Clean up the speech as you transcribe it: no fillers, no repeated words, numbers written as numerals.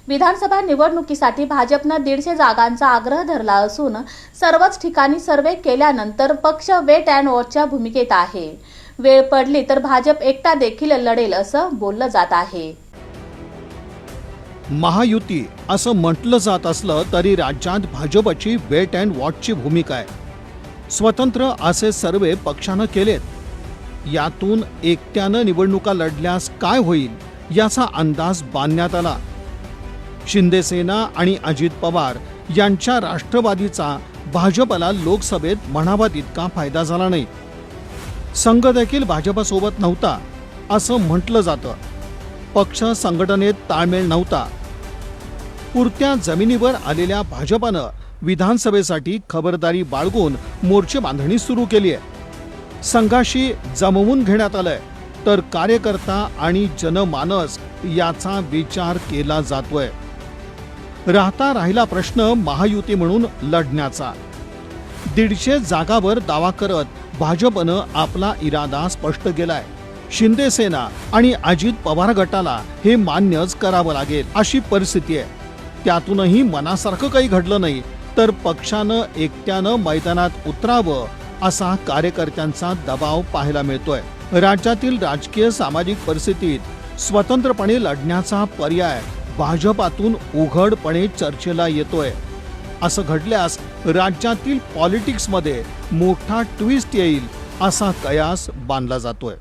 विधानसभा निवडणुकीसाठी भाजपनं 150 जागांचा आग्रह धरला असून सर्वच ठिकाणी सर्वे केल्यानंतर पक्ष वेट अँड वॉचच्या भूमिकेत आहे। वेळ पडली तर भाजप एकटा देखील लढेल असं बोललं जात आहे। महायुती असं म्हटलं जात असलं तरी राज्यात भाजपची वेट अँड वॉचची भूमिका आहे। स्वतंत्र असे सर्वे पक्षानं केलेत। यातून एकट्यानं निवडणुका लढल्यास काय होईल याचा अंदाज बांधण्यात आला। शिंदे सेना आणि अजित पवार यांच्या राष्ट्रवादीचा भाजपला लोकसभेत म्हणावा तितका फायदा झाला नाही। संघ देखील भाजपसोबत नव्हता असं म्हटलं जातं। पक्ष संघटनेत ताळमेळ नव्हता। पुरत्या जमिनीवर आलेल्या भाजपनं विधानसभेसाठी खबरदारी बाळगून मोर्चे बांधणी सुरू केली आहे। संघाशी जमवून घेण्यात आलंय तर कार्यकर्ता आणि जनमानस याचा विचार केला जातोय। राहिला प्रश्न महायुती म्हणून लढण्याचा। 150 जागावर दावा करत भाजपनं आपला इरादा स्पष्ट केलाय। शिंदे सेना आणि अजित पवार गटाला हे मान्यच करावं लागेल अशी परिस्थिती आहे। त्यातूनही मनासारखं काही घडलं नाही तर पक्षानं एकट्यानं मैदानात उतरावं असा कार्यकर्त्यांचा दबाव पाहायला मिळतोय। राज्यातील राजकीय सामाजिक परिस्थितीत स्वतंत्रपणे लढण्याचा पर्याय भाजपातून उघडपणे चर्चेला येतोय। असं घडल्यास राज्यातील पॉलिटिक्समध्ये मोठा ट्विस्ट येईल असा कयास बांधला जातोय।